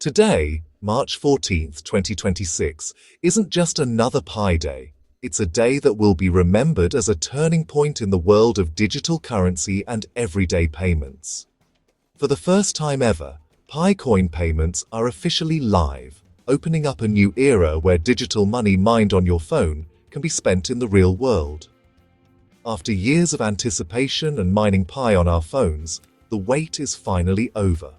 Today, March 14th, 2026, isn't just another Pi Day. It's a day that will be remembered as a turning point in the world of digital currency and everyday payments. For the first time ever, Picoin payments are officially live, opening up a new era where digital money mined on your phone can be spent in the real world. After years of anticipation and mining Pi on our phones, the wait is finally over.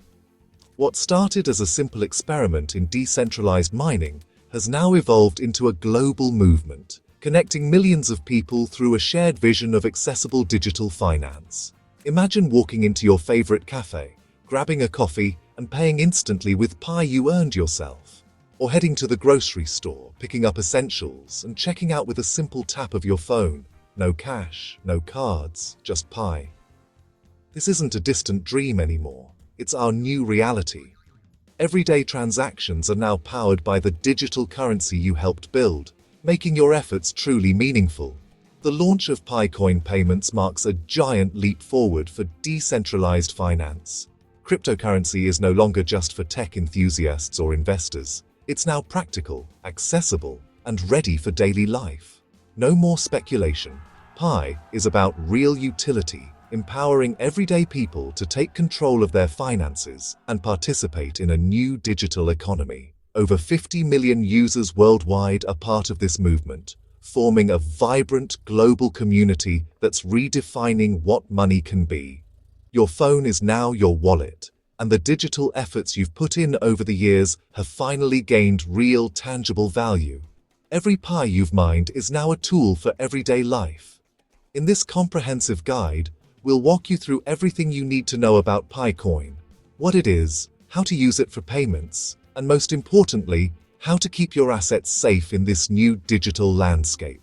What started as a simple experiment in decentralized mining has now evolved into a global movement, connecting millions of people through a shared vision of accessible digital finance. Imagine walking into your favorite cafe, grabbing a coffee, and paying instantly with Pi you earned yourself. Or heading to the grocery store, picking up essentials, and checking out with a simple tap of your phone. No cash, no cards, just Pi. This isn't a distant dream anymore. It's our new reality. Everyday transactions are now powered by the digital currency you helped build, making your efforts truly meaningful. The launch of Picoin payments marks a giant leap forward for decentralized finance. Cryptocurrency is no longer just for tech enthusiasts or investors. It's now practical, accessible, and ready for daily life. No more speculation. Pi is about real utility, empowering everyday people to take control of their finances and participate in a new digital economy. Over 50 million users worldwide are part of this movement, forming a vibrant global community that's redefining what money can be. Your phone is now your wallet, and the digital efforts you've put in over the years have finally gained real, tangible value. Every Pi you've mined is now a tool for everyday life. In this comprehensive guide, we'll walk you through everything you need to know about Picoin, what it is, how to use it for payments, and most importantly, how to keep your assets safe in this new digital landscape.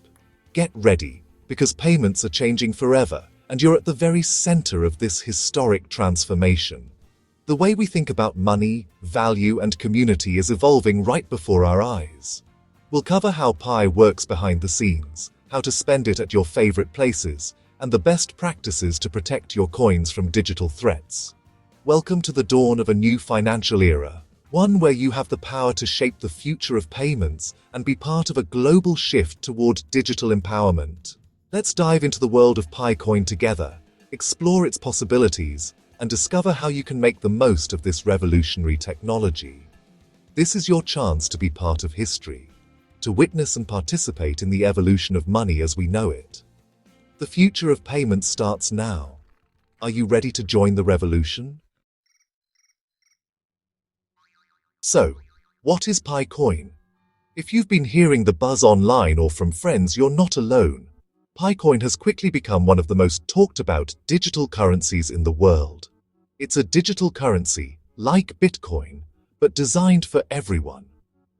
Get ready, because payments are changing forever, and you're at the very center of this historic transformation. The way we think about money, value, and community is evolving right before our eyes. We'll cover how Pi works behind the scenes, how to spend it at your favorite places, and the best practices to protect your coins from digital threats. Welcome to the dawn of a new financial era, one where you have the power to shape the future of payments and be part of a global shift toward digital empowerment. Let's dive into the world of Picoin together, explore its possibilities, and discover how you can make the most of this revolutionary technology. This is your chance to be part of history, to witness and participate in the evolution of money as we know it. The future of payments starts now. Are you ready to join the revolution? So, what is Picoin? If you've been hearing the buzz online or from friends, you're not alone. Picoin has quickly become one of the most talked about digital currencies in the world. It's a digital currency, like Bitcoin, but designed for everyone.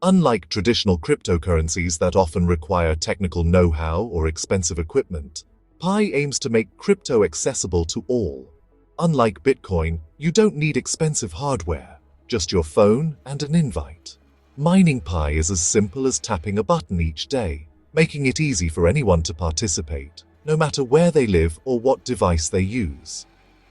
Unlike traditional cryptocurrencies that often require technical know-how or expensive equipment, Pi aims to make crypto accessible to all. Unlike Bitcoin, you don't need expensive hardware, just your phone and an invite. Mining Pi is as simple as tapping a button each day, making it easy for anyone to participate, no matter where they live or what device they use.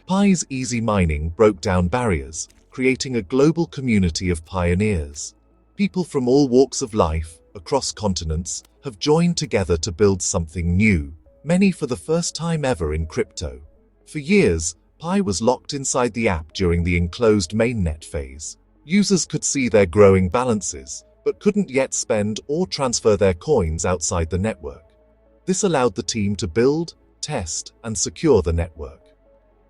Pi's easy mining broke down barriers, creating a global community of pioneers. People from all walks of life, across continents, have joined together to build something new, many for the first time ever in crypto. For years, Pi was locked inside the app during the enclosed mainnet phase. Users could see their growing balances, but couldn't yet spend or transfer their coins outside the network. This allowed the team to build, test, and secure the network.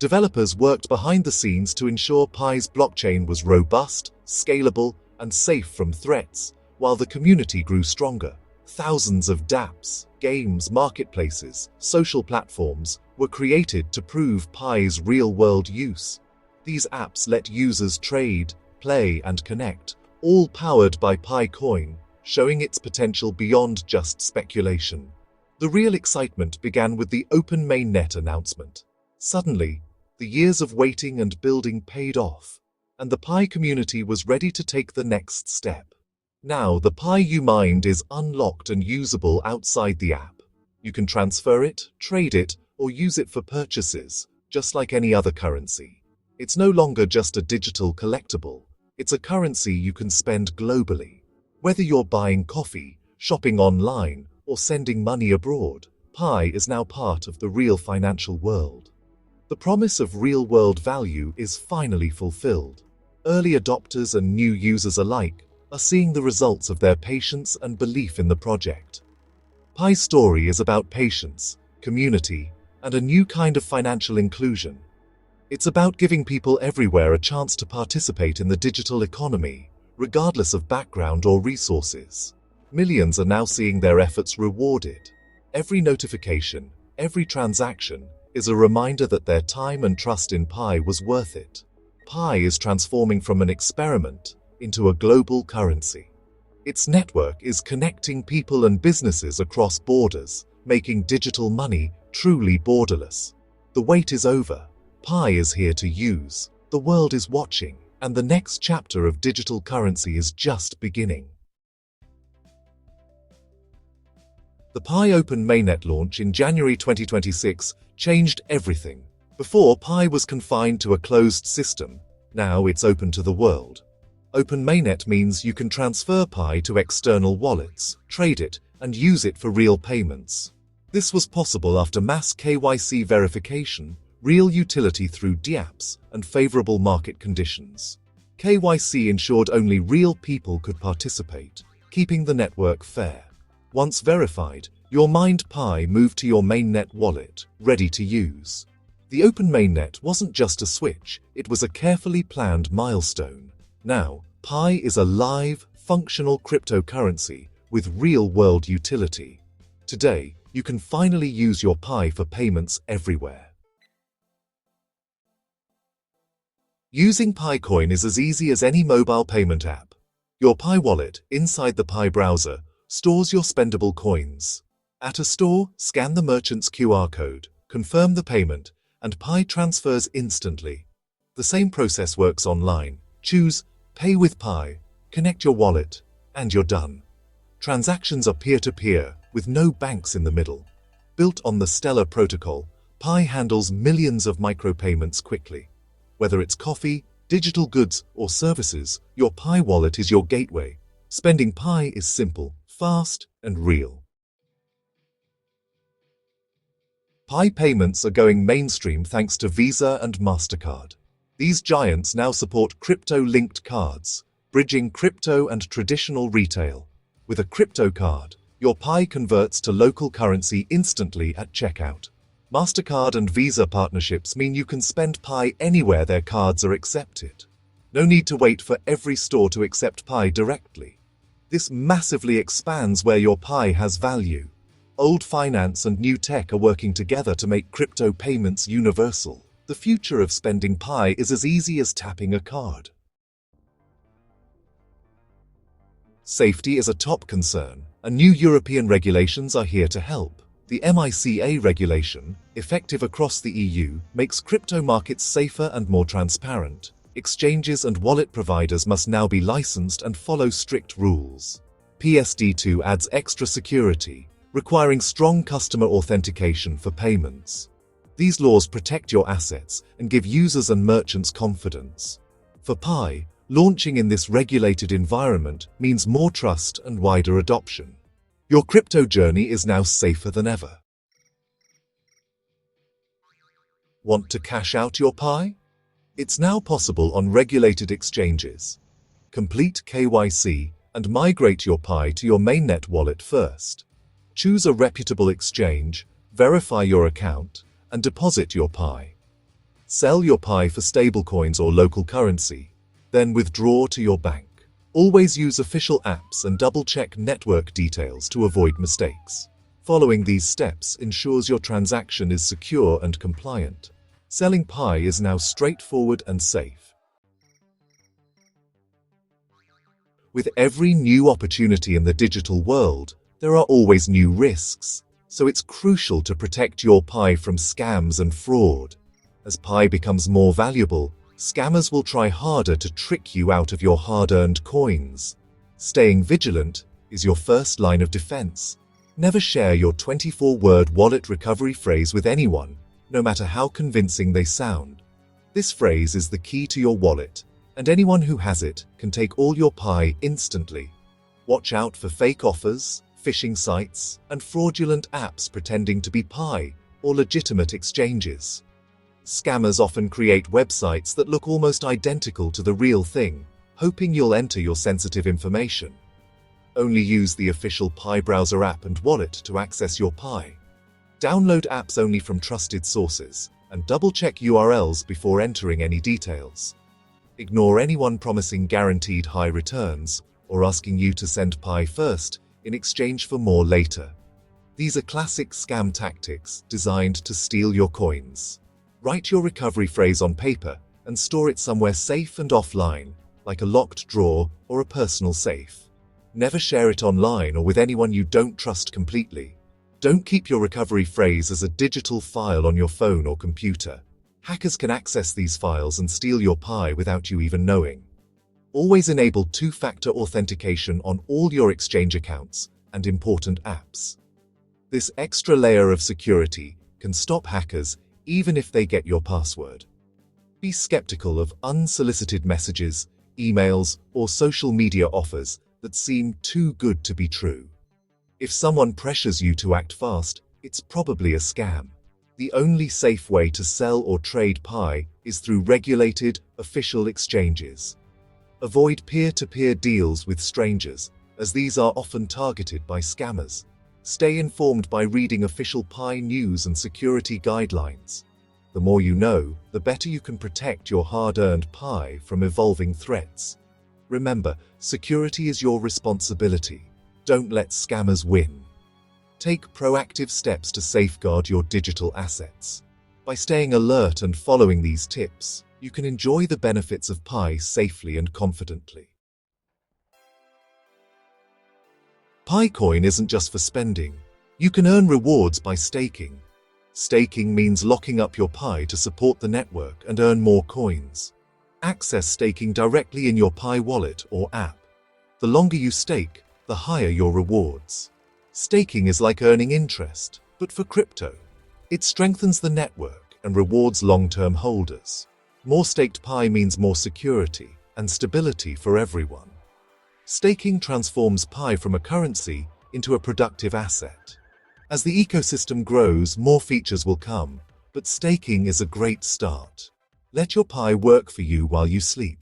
Developers worked behind the scenes to ensure Pi's blockchain was robust, scalable, and safe from threats, while the community grew stronger. Thousands of dApps, games, marketplaces, social platforms were created to prove Pi's real-world use. These apps let users trade, play, and connect, all powered by Picoin, showing its potential beyond just speculation. The real excitement began with the open mainnet announcement. Suddenly, the years of waiting and building paid off, and the Pi community was ready to take the next step. Now, the Pi you mined is unlocked and usable outside the app. You can transfer it, trade it, or use it for purchases, just like any other currency. It's no longer just a digital collectible. It's a currency you can spend globally. Whether you're buying coffee, shopping online, or sending money abroad, Pi is now part of the real financial world. The promise of real-world value is finally fulfilled. Early adopters and new users alike are seeing the results of their patience and belief in the project. Pi's story is about patience, community, and a new kind of financial inclusion. It's about giving people everywhere a chance to participate in the digital economy, regardless of background or resources. Millions are now seeing their efforts rewarded. Every notification, every transaction, is a reminder that their time and trust in Pi was worth it. Pi is transforming from an experiment into a global currency. Its network is connecting people and businesses across borders, making digital money truly borderless. The wait is over. Pi is here to use. The world is watching, and the next chapter of digital currency is just beginning. The Pi Open mainnet launch in January 2026 changed everything. Before, Pi was confined to a closed system. Now it's open to the world. Open mainnet means you can transfer Pi to external wallets, trade it, and use it for real payments. This was possible after mass KYC verification, real utility through dApps, and favorable market conditions. KYC ensured only real people could participate, keeping the network fair. Once verified, your mined Pi moved to your mainnet wallet, ready to use. The open mainnet wasn't just a switch, it was a carefully planned milestone. Now, Pi is a live, functional cryptocurrency with real-world utility. Today, you can finally use your Pi for payments everywhere. Using Picoin is as easy as any mobile payment app. Your Pi wallet, inside the Pi browser, stores your spendable coins. At a store, scan the merchant's QR code, confirm the payment, and Pi transfers instantly. The same process works online. Choose Pay with Pi, connect your wallet, and you're done. Transactions are peer-to-peer, with no banks in the middle. Built on the Stellar protocol, Pi handles millions of micropayments quickly. Whether it's coffee, digital goods, or services, your Pi wallet is your gateway. Spending Pi is simple, fast, and real. Pi payments are going mainstream thanks to Visa and MasterCard. These giants now support crypto-linked cards, bridging crypto and traditional retail. With a crypto card, your Pi converts to local currency instantly at checkout. MasterCard and Visa partnerships mean you can spend Pi anywhere their cards are accepted. No need to wait for every store to accept Pi directly. This massively expands where your Pi has value. Old finance and new tech are working together to make crypto payments universal. The future of spending Pi is as easy as tapping a card. Safety is a top concern, and new European regulations are here to help. The MiCA regulation, effective across the EU, makes crypto markets safer and more transparent. Exchanges and wallet providers must now be licensed and follow strict rules. PSD2 adds extra security, requiring strong customer authentication for payments. These laws protect your assets and give users and merchants confidence. For Pi, launching in this regulated environment means more trust and wider adoption. Your crypto journey is now safer than ever. Want to cash out your Pi? It's now possible on regulated exchanges. Complete KYC and migrate your Pi to your mainnet wallet first. Choose a reputable exchange, verify your account, and deposit your Pi. Sell your Pi for stablecoins or local currency, then withdraw to your bank. Always use official apps and double-check network details to avoid mistakes. Following these steps ensures your transaction is secure and compliant. Selling Pi is now straightforward and safe. With every new opportunity in the digital world, there are always new risks, so it's crucial to protect your Pi from scams and fraud. As Pi becomes more valuable, scammers will try harder to trick you out of your hard-earned coins. Staying vigilant is your first line of defense. Never share your 24-word wallet recovery phrase with anyone, no matter how convincing they sound. This phrase is the key to your wallet, And anyone who has it can take all your Pi instantly. Watch out for fake offers, phishing sites, and fraudulent apps pretending to be Pi or legitimate exchanges. Scammers often create websites that look almost identical to the real thing, hoping you'll enter your sensitive information. Only use the official Pi browser app and wallet to access your Pi. Download apps only from trusted sources, and double-check URLs before entering any details. Ignore anyone promising guaranteed high returns or asking you to send Pi first in exchange for more later. These are classic scam tactics designed to steal your coins. Write your recovery phrase on paper and store it somewhere safe and offline, like a locked drawer or a personal safe. Never share it online or with anyone you don't trust completely. Don't keep your recovery phrase as a digital file on your phone or computer. Hackers can access these files and steal your Pi without you even knowing. Always enable two-factor authentication on all your exchange accounts and important apps. This extra layer of security can stop hackers even if they get your password. Be skeptical of unsolicited messages, emails, or social media offers that seem too good to be true. If someone pressures you to act fast, it's probably a scam. The only safe way to sell or trade Pi is through regulated, official exchanges. Avoid peer-to-peer deals with strangers, as these are often targeted by scammers. Stay informed by reading official Pi news and security guidelines. The more you know, the better you can protect your hard-earned Pi from evolving threats. Remember, security is your responsibility. Don't let scammers win. Take proactive steps to safeguard your digital assets. By staying alert and following these tips, you can enjoy the benefits of Pi safely and confidently. Picoin isn't just for spending. You can earn rewards by staking. Staking means locking up your Pi to support the network and earn more coins. Access staking directly in your Pi wallet or app. The longer you stake, the higher your rewards. Staking is like earning interest, but for crypto. It strengthens the network and rewards long-term holders. More staked Pi means more security and stability for everyone. Staking transforms Pi from a currency into a productive asset. As the ecosystem grows, more features will come, but staking is a great start. Let your Pi work for you while you sleep.